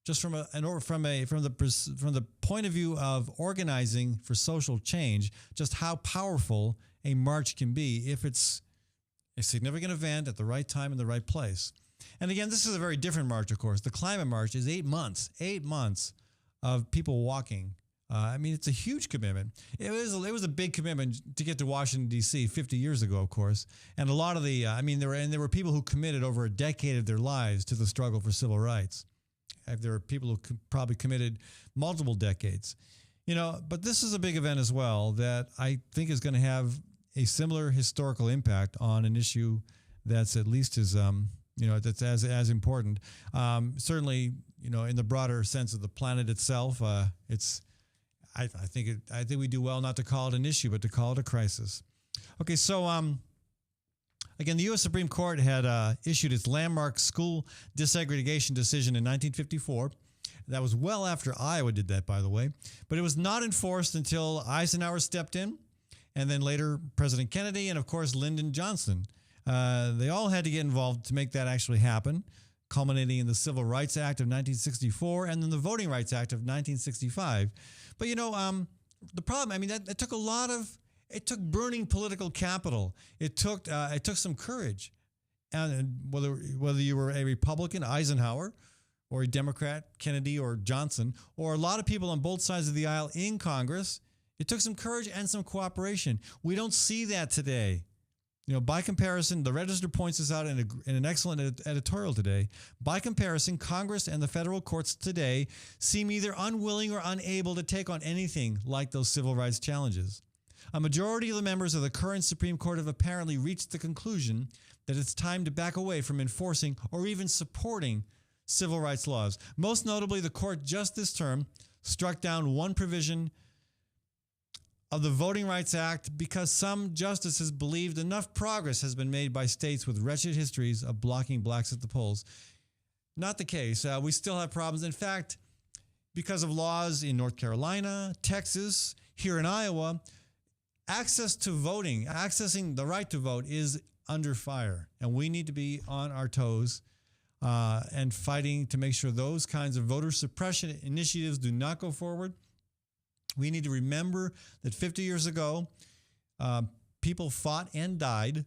just from the point of view of organizing for social change, just how powerful a march can be if it's a significant event at the right time in the right place. And again, this is a very different march, of course. The climate march is 8 months of people walking. I mean, it's a huge commitment. It was a big commitment to get to Washington, D.C. 50 years ago, of course. And a lot of there were people who committed over a decade of their lives to the struggle for civil rights. There are people who probably committed multiple decades. But this is a big event as well that I think is going to have a similar historical impact on an issue that's at least as, that's as important. Certainly, in the broader sense of the planet itself, I think we do well not to call it an issue, but to call it a crisis. Okay, so again, the U.S. Supreme Court had issued its landmark school desegregation decision in 1954. That was well after Iowa did that, by the way. But it was not enforced until Eisenhower stepped in, and then later President Kennedy, and of course Lyndon Johnson. They all had to get involved to make that actually happen, culminating in the Civil Rights Act of 1964 and then the Voting Rights Act of 1965. But the problem, that took it took burning political capital. It took some courage. And whether you were a Republican, Eisenhower, or a Democrat, Kennedy or Johnson, or a lot of people on both sides of the aisle in Congress, it took some courage and some cooperation. We don't see that today. By comparison, the Register points this out in an excellent editorial today. By comparison, Congress and the federal courts today seem either unwilling or unable to take on anything like those civil rights challenges. A majority of the members of the current Supreme Court have apparently reached the conclusion that it's time to back away from enforcing or even supporting civil rights laws. Most notably, the court just this term struck down one provision of the Voting Rights Act because some justices believed enough progress has been made by states with wretched histories of blocking blacks at the polls. Not the case. We still have problems. In fact, because of laws in North Carolina, Texas, here in Iowa, accessing the right to vote is under fire. And we need to be on our toes and fighting to make sure those kinds of voter suppression initiatives do not go forward. We need to remember that 50 years ago, people fought and died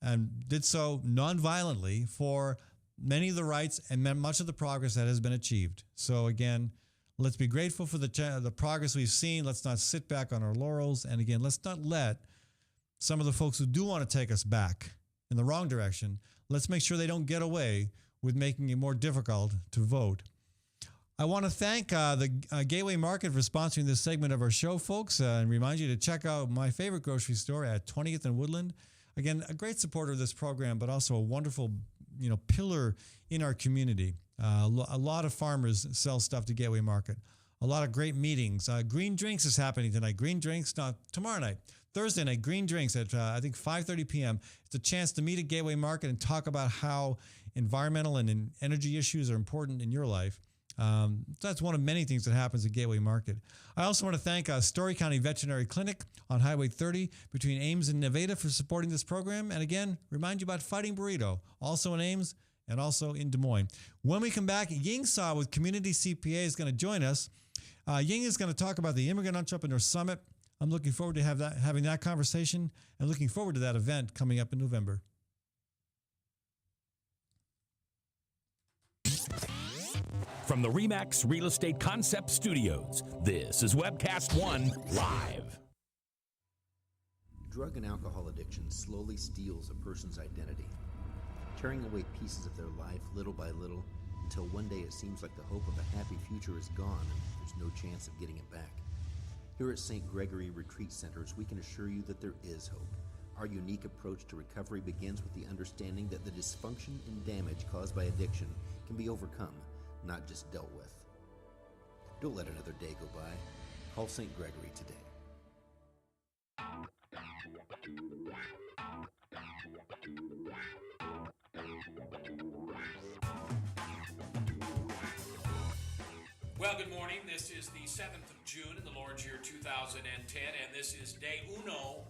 and did so nonviolently for many of the rights and much of the progress that has been achieved. So again, let's be grateful for the progress we've seen. Let's not sit back on our laurels. And again, let's not let some of the folks who do want to take us back in the wrong direction, let's make sure they don't get away with making it more difficult to vote. I want to thank the Gateway Market for sponsoring this segment of our show, folks, and remind you to check out my favorite grocery store at 20th and Woodland. Again, a great supporter of this program, but also a wonderful, pillar in our community. A lot of farmers sell stuff to Gateway Market. A lot of great meetings. Green Drinks is happening tonight. Green Drinks, tomorrow night. Thursday night, Green Drinks at, I think, 5:30 p.m. It's a chance to meet at Gateway Market and talk about how environmental and energy issues are important in your life. That's one of many things that happens at Gateway Market. I also want to thank Story County Veterinary Clinic on Highway 30 between Ames and Nevada for supporting this program. And again, remind you about Fighting Burrito, also in Ames and also in Des Moines. When we come back, Ying Sa with Community CPA is going to join us. Ying is going to talk about the Immigrant Entrepreneur Summit. I'm looking forward to having that conversation and looking forward to that event coming up in November. From the RE/MAX Real Estate Concept Studios, this is Webcast One Live. Drug and alcohol addiction slowly steals a person's identity, tearing away pieces of their life little by little until one day it seems like the hope of a happy future is gone and there's no chance of getting it back. Here at St. Gregory Retreat Centers, we can assure you that there is hope. Our unique approach to recovery begins with the understanding that the dysfunction and damage caused by addiction can be overcome, not just dealt with. Don't let another day go by. Call St. Gregory today. Well, good morning. This is the 7th of June in the Lord's year 2010, and this is day 1 of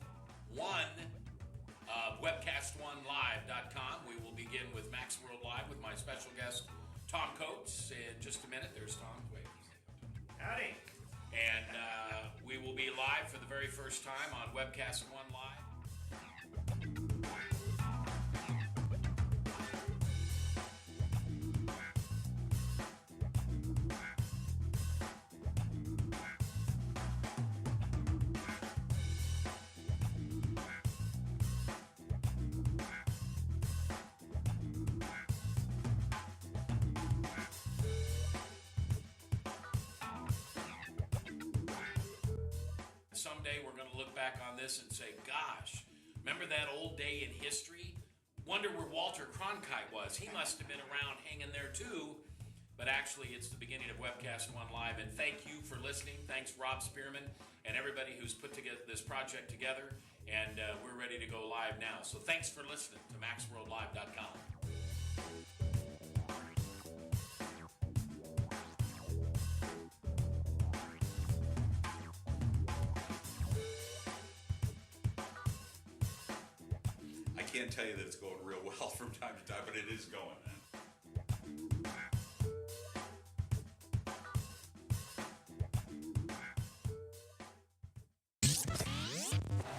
webcast1live.com. We will begin with Max World Live with my special guest, Tom Coates. In just a minute, there's Tom. Wait. Howdy. And we will be live for the very first time on Webcast One Live. someday we're going to look back on this and say, gosh, remember that old day in history? Wonder where Walter Cronkite was. He must have been around hanging there too. But actually, it's the beginning of Webcast One Live. And thank you for listening. Thanks, Rob Spearman, and everybody who's put together this project together. And we're ready to go live now. So thanks for listening to MaxWorldLive.com. I can't tell you that it's going real well from time to time, but it is going.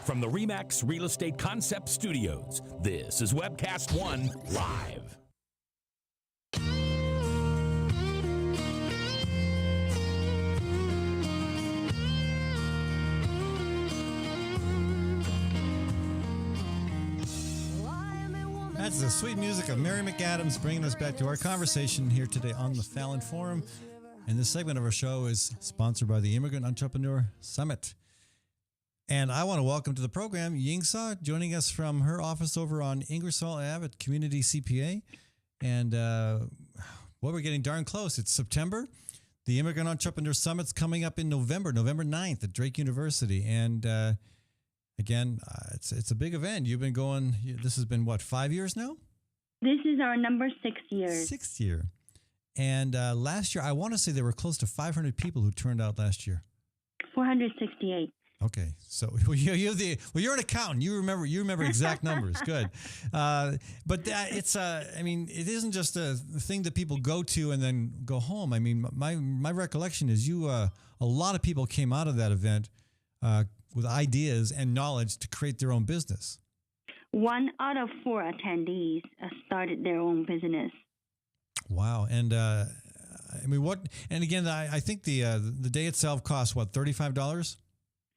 From the RE/MAX Real Estate Concept Studios, this is Webcast One Live. That's the sweet music of Mary McAdams bringing us back to our conversation here today on the Fallon Forum. And this segment of our show is sponsored by the Immigrant Entrepreneur Summit. And I want to welcome to the program Ying Sa, joining us from her office over on Ingersoll Ave at Community CPA. And well, we're getting darn close. It's September. The Immigrant Entrepreneur Summit's coming up in November 9th at Drake University. And again, it's a big event. You've been going, this has been what, 5 years now? This is our number 6 year. 6th year. And last year, I want to say there were close to 500 people who turned out last year. 468. Okay, so you're an accountant. You remember exact numbers. Good, but it's I mean, it isn't just a thing that people go to and then go home. I mean, my recollection is a lot of people came out of that event with ideas and knowledge to create their own business. 1 out of 4 attendees started their own business. Wow, and I mean, what? And again, I think the day itself costs what, $35?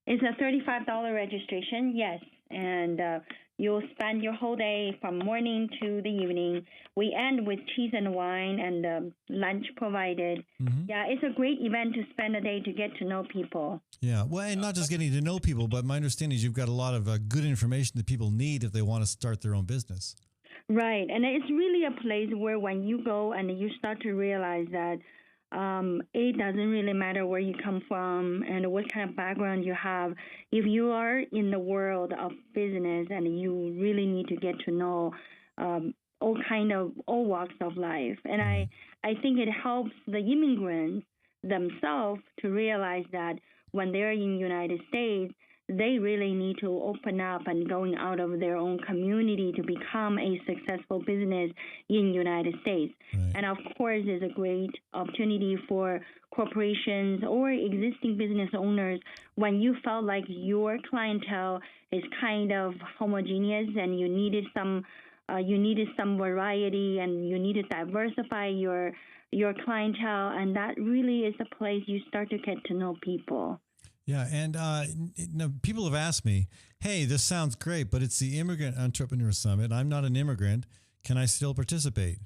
It's a $35 registration, yes, and you'll spend your whole day from morning to the evening. We end with cheese and wine and lunch provided. Mm-hmm. Yeah, it's a great event to spend a day to get to know people. Yeah, well, and not just getting to know people, but my understanding is you've got a lot of good information that people need if they want to start their own business. Right, and it's really a place where when you go and you start to realize that it doesn't really matter where you come from and what kind of background you have. If you are in the world of business and you really need to get to know all walks of life. And I think it helps the immigrants themselves to realize that when they're in the United States, they really need to open up and going out of their own community to become a successful business in the United States. Right. And of course, it's a great opportunity for corporations or existing business owners when you felt like your clientele is kind of homogeneous and you needed some variety and you need to diversify your clientele, and that really is a place you start to get to know people. Yeah, and people have asked me, hey, this sounds great, but it's the Immigrant Entrepreneur Summit. I'm not an immigrant. Can I still participate?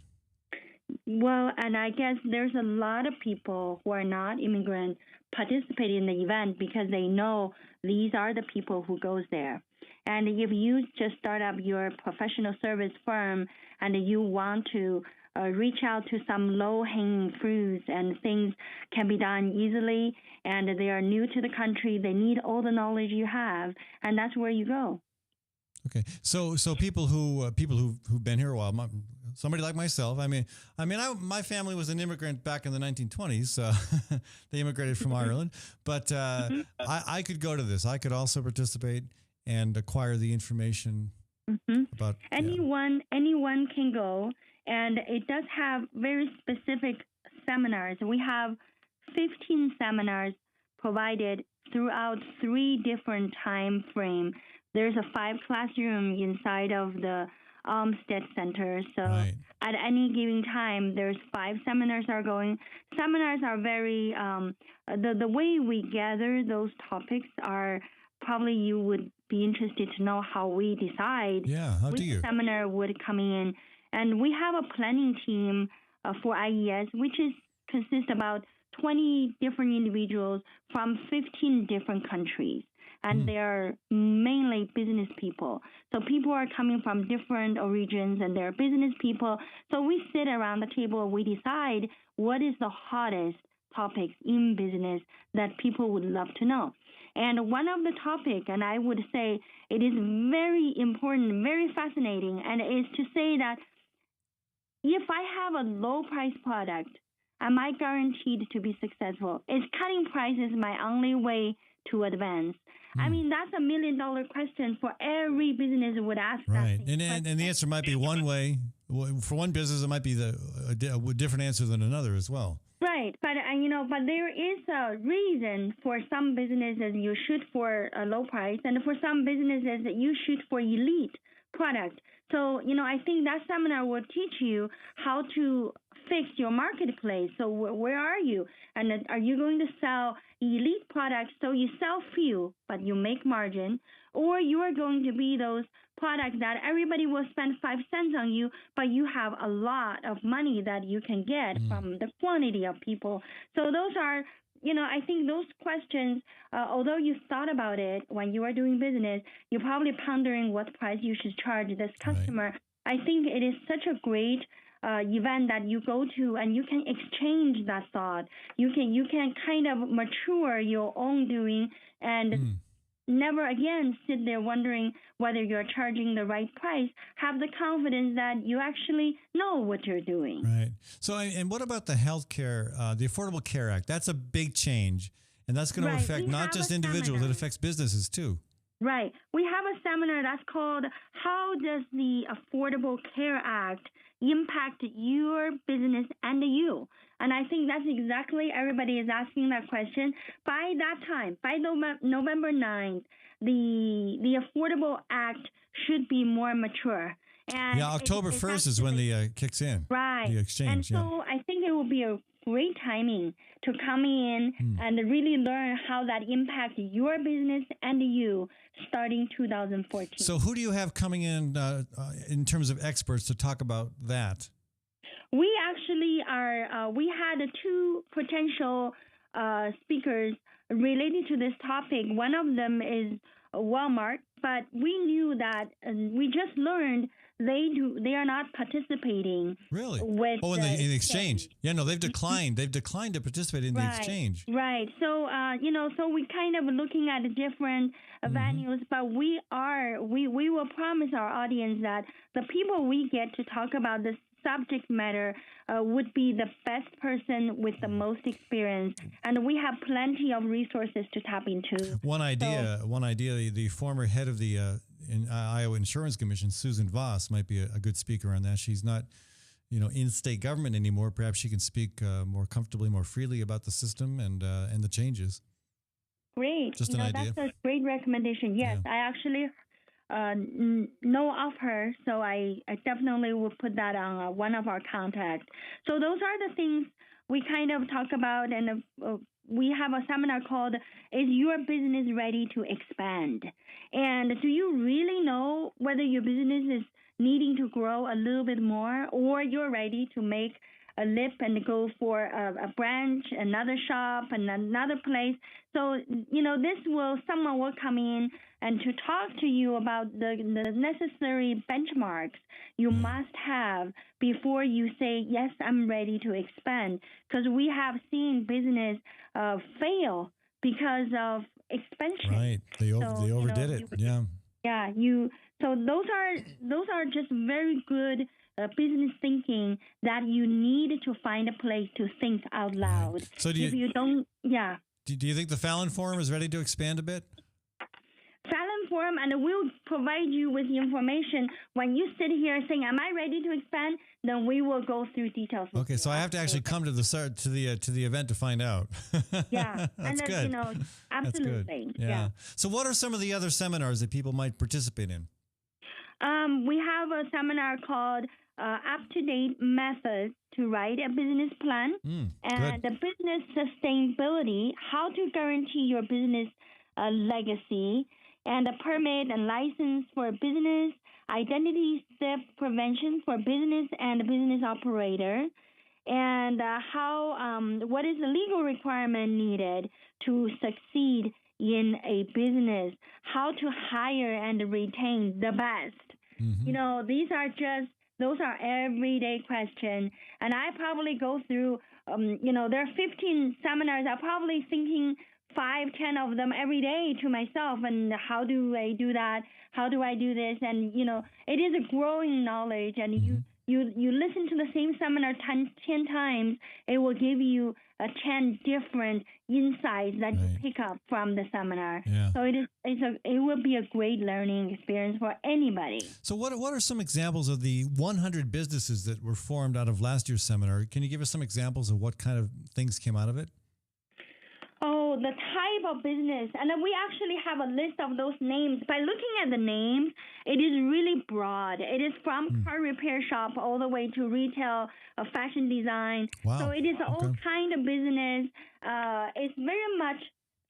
Well, and I guess there's a lot of people who are not immigrant participating in the event because they know these are the people who goes there. And if you just start up your professional service firm and you want to reach out to some low-hanging fruits and things can be done easily, and they are new to the country, they need all the knowledge you have, and that's where you go. Okay, so people who've been here a while, somebody like myself. My family was an immigrant back in the 1920s. They immigrated from Ireland, but I could go to this. I could also participate and acquire the information about anyone can go. And it does have very specific seminars. We have 15 seminars provided throughout 3 different time frames. There's a 5 classroom inside of the Olmsted Center. So at any given time, there's 5 seminars are going. Seminars are very, the way we gather those topics are probably you would be interested to know how we decide which seminar would come in. And we have a planning team for IES, which consists about 20 different individuals from 15 different countries. and they are mainly business people. So people are coming from different origins, and they're business people. So we sit around the table, we decide what is the hottest topics in business that people would love to know. And one of the topic, and I would say it is very important, very fascinating, and is to say that if I have a low price product, am I guaranteed to be successful? Is cutting prices my only way to advance? I mean, that's $1 million question for every business would ask. Right, and the answer might be one way. For one business, it might be a different answer than another as well. Right, but but there is a reason for some businesses you shoot for a low price, and for some businesses you shoot for elite product. So I think that seminar will teach you how to fix your marketplace. So where are you, and are you going to sell elite products so you sell few but you make margin, or you are going to be those products that everybody will spend 5 cents on you, but you have a lot of money that you can get from the quantity of people. So those are, I think those questions, although you thought about it when you are doing business, you're probably pondering what price you should charge this customer. Right. I think it is such a great event that you go to, and you can exchange that thought. You can kind of mature your own doing and never again sit there wondering whether you're charging the right price. Have the confidence that you actually know what you're doing. Right. So, and what about the healthcare, the Affordable Care Act? That's a big change, and that's going to affect not just individuals; it affects businesses too. Right. We have a seminar that's called "How Does the Affordable Care Act Impact Your Business and You?" And I think that's exactly, everybody is asking that question. By that time, by November 9th, the Affordable Act should be more mature. And October 1st is when the kicks in. Right. The exchange. And so I think it will be a great timing to come in and really learn how that impacts your business and you starting 2014. So who do you have coming in terms of experts to talk about that? We actually we had 2 potential speakers related to this topic. One of them is Walmart, but we knew that we just learned they are not participating. Really? With in the exchange. Yeah, no, they've declined. They've declined to participate in the exchange. Right. So so we kind of looking at different venues, but we will promise our audience that the people we get to talk about this subject matter would be the best person with the most experience, and we have plenty of resources to tap into. One idea. The former head of the Iowa Insurance Commission, Susan Voss, might be a good speaker on that. She's not, in state government anymore. Perhaps she can speak more comfortably, more freely about the system and the changes. Great. Just an idea. That's a great recommendation. Yes, I actually know of her, so I definitely will put that on one of our contacts. So those are the things we kind of talk about, and we have a seminar called "Is Your Business Ready to Expand?" And do you really know whether your business is needing to grow a little bit more, or you're ready to make a leap and go for a branch, another shop, and another place? So, someone will come in and to talk to you about the necessary benchmarks you must have before you say, yes, I'm ready to expand. Because we have seen business fail because of expansion. Right. They overdid it. Yeah. Yeah. So those are just very good business thinking that you need to find a place to think out loud. Right. So do you think the Fallon Forum is ready to expand a bit? Fallon Forum, and we'll provide you with the information when you sit here saying, "Am I ready to expand?" Then we will go through details. Okay, so I have to actually come to the event to find out. Yeah, that's good. Absolutely. That's good. Yeah. So, what are some of the other seminars that people might participate in? We have a seminar called Up-to-Date Methods to Write a Business Plan, and the Business Sustainability, How to Guarantee Your Business Legacy, and a Permit and License for Business, Identity Theft Prevention for Business and Business Operator, and what is the legal requirement needed to succeed in a business, how to hire and retain the best. Mm-hmm. You know, those are everyday questions. And I probably go through, there are 15 seminars. I'm probably thinking 5, 10 of them every day to myself. And how do I do that? How do I do this? And, it is a growing knowledge. And you listen to the same seminar 10 times, it will give you 10 different insights that you pick up from the seminar. Yeah. So it will be a great learning experience for anybody. So what are some examples of the 100 businesses that were formed out of last year's seminar? Can you give us some examples of what kind of things came out of it? Oh, the type of business. And we actually have a list of those names. By looking at the names, it is really broad. It is from car repair shop all the way to retail, fashion design. Wow. So it is all kind of business. It's very much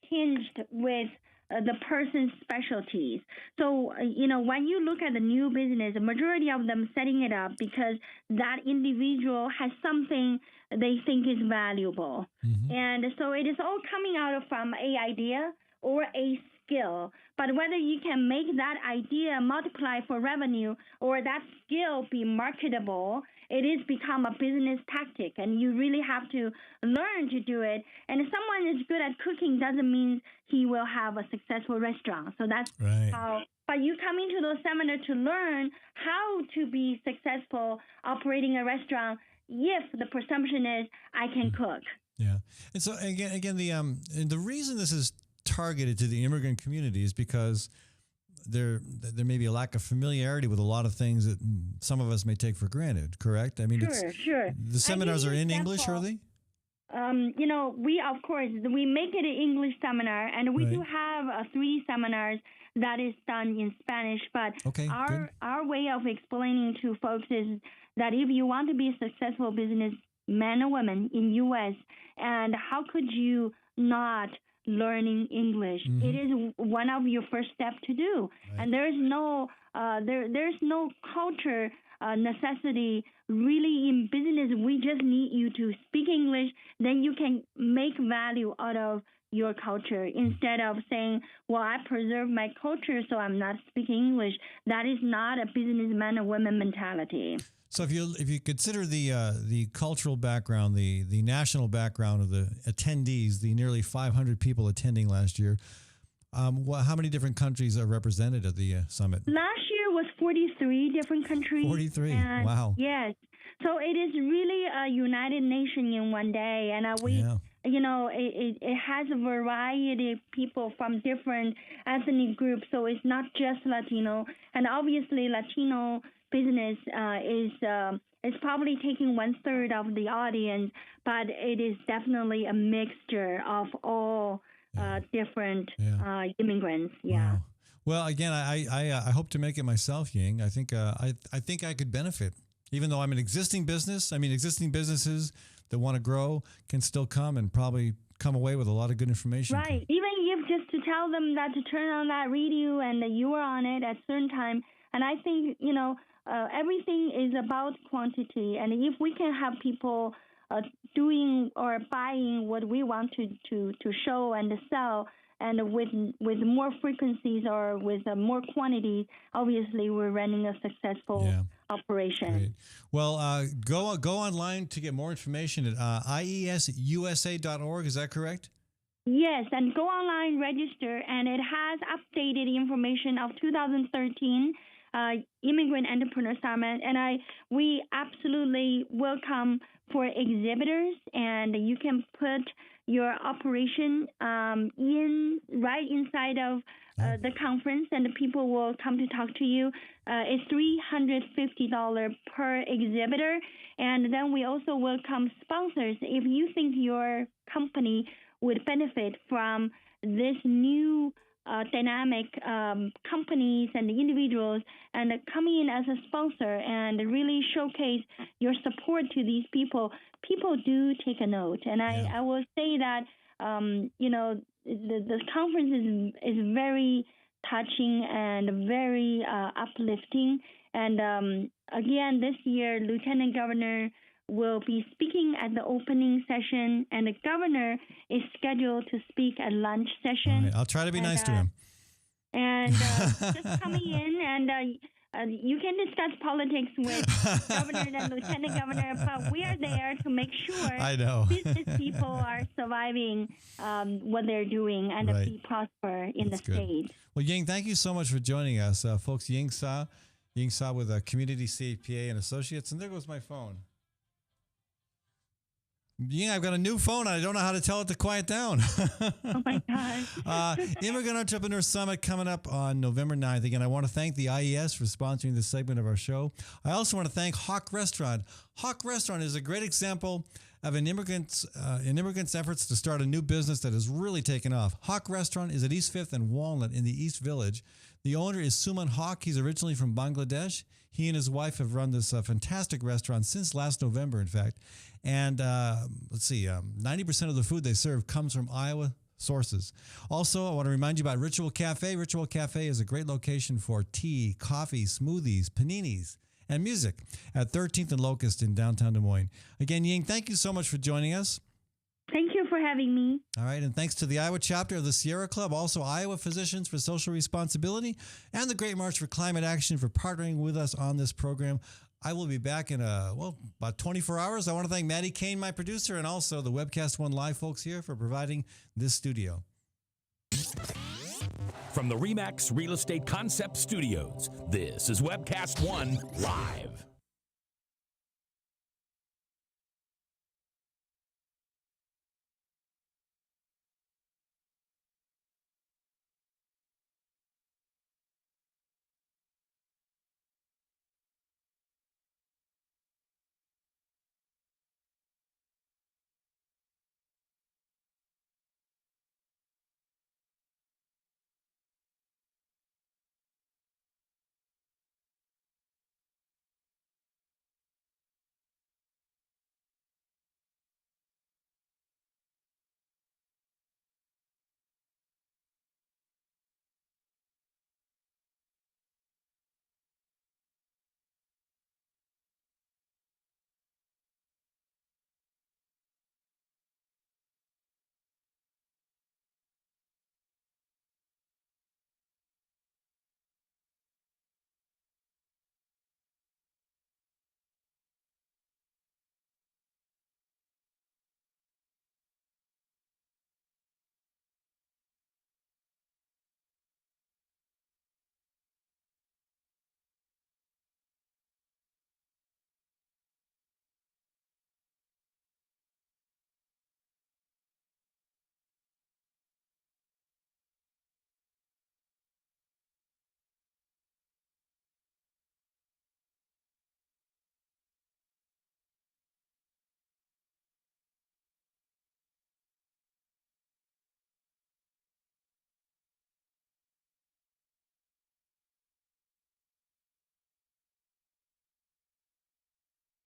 hinged with the person's specialties. So, when you look at the new business, the majority of them setting it up because that individual has something they think is valuable. And so it is all coming out from a idea or a skill. But whether you can make that idea multiply for revenue or that skill be marketable, it has become a business tactic, and you really have to learn to do it. And if someone is good at cooking doesn't mean he will have a successful restaurant. So that's how. But you come into those seminars to learn how to be successful operating a restaurant if the presumption is I can cook. Yeah. And so again, the reason this is targeted to the immigrant community is because there may be a lack of familiarity with a lot of things that some of us may take for granted, correct? I mean, Sure. The seminars are in English, are they? We make it an English seminar, and we do have 3 seminars that is done in Spanish. But our way of explaining to folks is that if you want to be a successful businessman or woman in U.S., and how could you not learning English? It is one of your first steps to do, and there's no culture necessity really in business. We just need you to speak English, then you can make value out of your culture instead of saying, well, I preserve my culture, so I'm not speaking English. That is not a businessman or woman mentality. So if you consider the cultural background, the national background of the attendees, the nearly 500 people attending last year, how many different countries are represented at the summit? Last year was 43 different countries. 43, wow. Yes. So it is really a United Nation in one day. And it has a variety of people from different ethnic groups. So it's not just Latino. And obviously Latino business is probably taking 1/3 of the audience, but it is definitely a mixture of all different immigrants. Yeah. Wow. Well, again, I hope to make it myself, Ying. I think I could benefit, even though I'm an existing business. I mean, existing businesses that want to grow can still come and probably come away with a lot of good information. Right. Even if just to tell them that to turn on that radio and that you are on it at a certain time. And I think, everything is about quantity. And if we can have people doing or buying what we want to show and sell, and with more frequencies or with more quantities, obviously we're running a successful operation. Great. Well, go online to get more information at iesusa.org. Is that correct? Yes, and go online, register, and it has updated information of 2013 Immigrant Entrepreneur Summit, and we absolutely welcome for exhibitors, and you can put your operation right inside of the conference, and the people will come to talk to you. It's $350 per exhibitor, and then we also welcome sponsors. If you think your company would benefit from this new dynamic companies and individuals, and coming in as a sponsor and really showcase your support to these people do take a note. And I will say that the conference is very touching and very uplifting. And again, this year, Lieutenant Governor will be speaking at the opening session, and the governor is scheduled to speak at lunch session. All right, I'll try to be nice to him. And just coming in, and you can discuss politics with governor and lieutenant governor, but we are there to make sure I know. business people are surviving what they're doing and Right. be prosper in That's the good. state. Well, Ying, thank you so much for joining us. Folks, Ying Sa with Community CPA and Associates. And there goes my phone. Ying, I've got a new phone. I don't know how to tell it to quiet down. Oh, my gosh. Immigrant Entrepreneur Summit coming up on November 9th. Again, I want to thank the IES for sponsoring this segment of our show. I also want to thank Hawk Restaurant. Hawk Restaurant is a great example of an immigrant's efforts to start a new business that has really taken off. Hawk Restaurant is at East 5th and Walnut in the East Village. The owner is Suman Hawk. He's originally from Bangladesh. He and his wife have run this fantastic restaurant since last November, in fact. And 90% of the food they serve comes from Iowa sources. Also, I want to remind you about Ritual Cafe. Ritual Cafe is a great location for tea, coffee, smoothies, paninis, and music at 13th and Locust in downtown Des Moines. Again, Ying, thank you so much for joining us. Thank you for having me. All right, and thanks to the Iowa chapter of the Sierra Club, also Iowa Physicians for Social Responsibility, and the Great March for Climate Action for partnering with us on this program. I will be back in about 24 hours. I want to thank Maddie Kane, my producer, and also the Webcast One Live folks here for providing this studio. From the RE/MAX Real Estate Concept Studios, this is Webcast One Live.